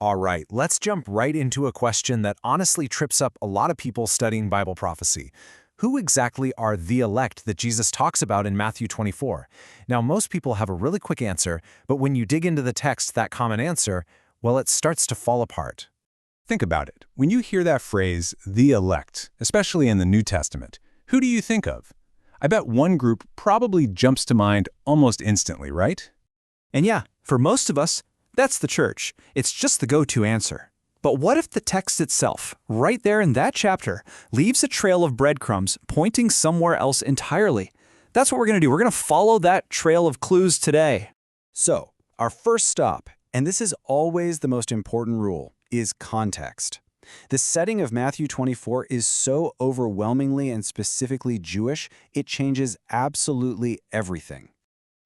All right, let's jump right into a question that honestly trips up a lot of people studying Bible prophecy. Who exactly are the elect that Jesus talks about in Matthew 24? Now, most people have a really quick answer, but when you dig into the text, that common answer, well, it starts to fall apart. Think about it. When you hear that phrase, the elect, especially in the New Testament, who do you think of? I bet one group probably jumps to mind almost instantly, right? And yeah, for most of us, that's the church. It's just the go-to answer. But what if the text itself, right there in that chapter, leaves a trail of breadcrumbs pointing somewhere else entirely? That's what we're going to do. We're going to follow that trail of clues today. So, our first stop, and this is always the most important rule, is context. The setting of Matthew 24 is so overwhelmingly and specifically Jewish, it changes absolutely everything.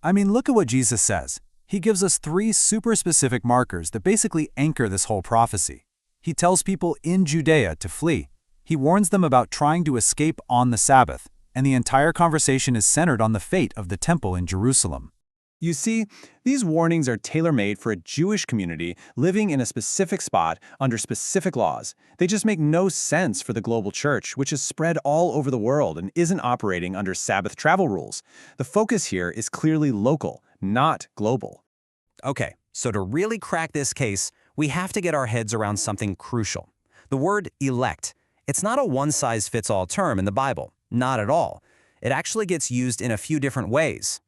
I mean, look at what Jesus says. He gives us 3 super specific markers that basically anchor this whole prophecy. He tells people in Judea to flee. He warns them about trying to escape on the Sabbath, and the entire conversation is centered on the fate of the temple in Jerusalem. You see, these warnings are tailor-made for a Jewish community living in a specific spot under specific laws. They just make no sense for the global church, which is spread all over the world and isn't operating under Sabbath travel rules. The focus here is clearly local, not global. Okay, so to really crack this case, we have to get our heads around something crucial. The word elect. It's not a one-size-fits-all term in the Bible. Not at all. It actually gets used in a few different ways.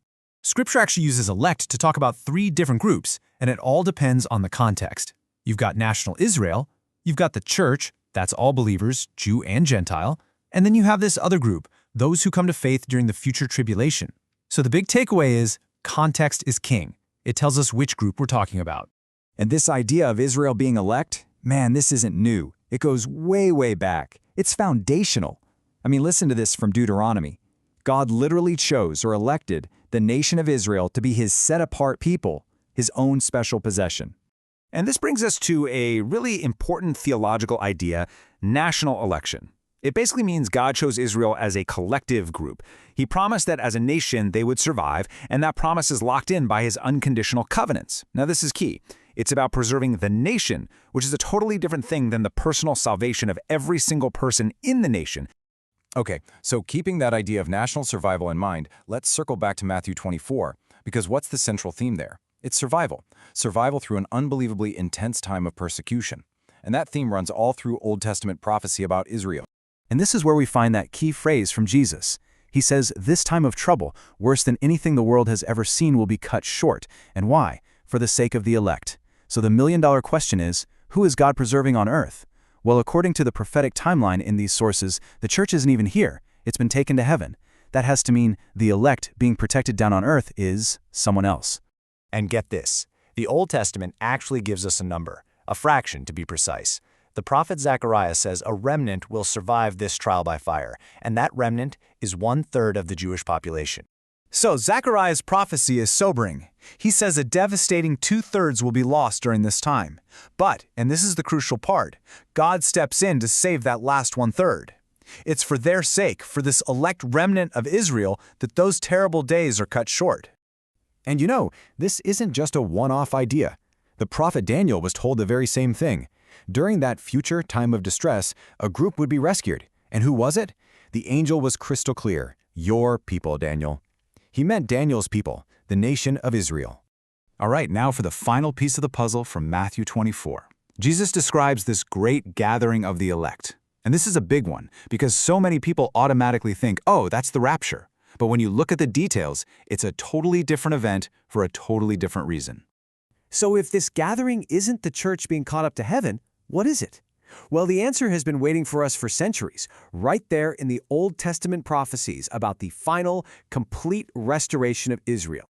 Scripture actually uses elect to talk about 3 different groups, and it all depends on the context. You've got national Israel, you've got the church, that's all believers, Jew and Gentile, and then you have this other group, those who come to faith during the future tribulation. So the big takeaway is, context is king. It tells us which group we're talking about. And this idea of Israel being elect, man, this isn't new. It goes way, way back. It's foundational. I mean, listen to this from Deuteronomy. God literally chose or elected the nation of Israel to be his set-apart people, his own special possession. And this brings us to a really important theological idea, national election. It basically means God chose Israel as a collective group. He promised that as a nation they would survive, and that promise is locked in by his unconditional covenants. Now this is key. It's about preserving the nation, which is a totally different thing than the personal salvation of every single person in the nation. Okay, so keeping that idea of national survival in mind, let's circle back to Matthew 24, because what's the central theme there? It's survival. Survival through an unbelievably intense time of persecution. And that theme runs all through Old Testament prophecy about Israel. And this is where we find that key phrase from Jesus. He says, this time of trouble, worse than anything the world has ever seen, will be cut short. And why? For the sake of the elect. So the million-dollar question is, who is God preserving on earth? Well, according to the prophetic timeline in these sources, the church isn't even here. It's been taken to heaven. That has to mean the elect being protected down on earth is someone else. And get this, the Old Testament actually gives us a number, a fraction to be precise. The prophet Zechariah says a remnant will survive this trial by fire, and that remnant is 1/3 of the Jewish population. So Zechariah's prophecy is sobering. He says a devastating 2/3 will be lost during this time. But, and this is the crucial part, God steps in to save that last 1/3. It's for their sake, for this elect remnant of Israel, that those terrible days are cut short. And you know, this isn't just a one-off idea. The prophet Daniel was told the very same thing. During that future time of distress, a group would be rescued. And who was it? The angel was crystal clear. Your people, Daniel. He meant Daniel's people, the nation of Israel. All right, now for the final piece of the puzzle from Matthew 24. Jesus describes this great gathering of the elect. And this is a big one, because so many people automatically think, oh, that's the rapture. But when you look at the details, it's a totally different event for a totally different reason. So if this gathering isn't the church being caught up to heaven, what is it? Well, the answer has been waiting for us for centuries, right there in the Old Testament prophecies about the final, complete restoration of Israel.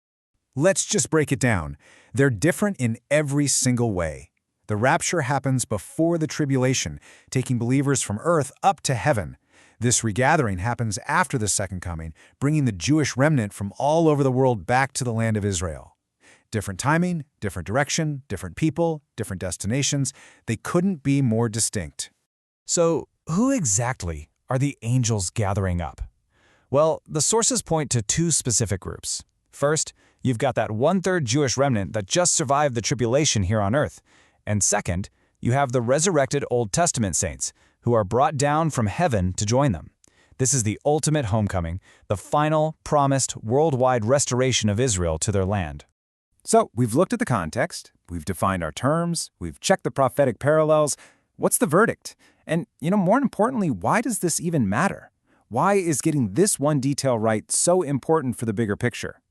Let's just break it down. They're different in every single way. The rapture happens before the tribulation, taking believers from earth up to heaven. This regathering happens after the second coming, bringing the Jewish remnant from all over the world back to the land of Israel. Different timing, different direction, different people, different destinations. They couldn't be more distinct. So, who exactly are the angels gathering up? Well, the sources point to 2 specific groups. First, you've got that 1/3 Jewish remnant that just survived the tribulation here on earth. And second, you have the resurrected Old Testament saints, who are brought down from heaven to join them. This is the ultimate homecoming, the final, promised, worldwide restoration of Israel to their land. So, we've looked at the context, we've defined our terms, we've checked the prophetic parallels. What's the verdict? And, more importantly, why does this even matter? Why is getting this one detail right so important for the bigger picture?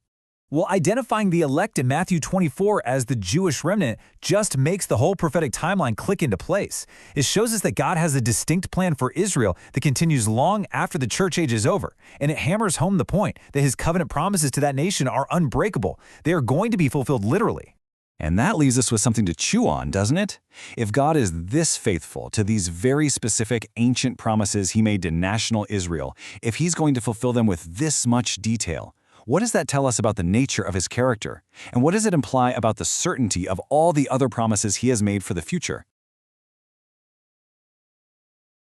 Well, identifying the elect in Matthew 24 as the Jewish remnant just makes the whole prophetic timeline click into place. It shows us that God has a distinct plan for Israel that continues long after the church age is over, and it hammers home the point that his covenant promises to that nation are unbreakable. They are going to be fulfilled literally. And that leaves us with something to chew on, doesn't it? If God is this faithful to these very specific ancient promises he made to national Israel, if he's going to fulfill them with this much detail, what does that tell us about the nature of his character? And what does it imply about the certainty of all the other promises he has made for the future?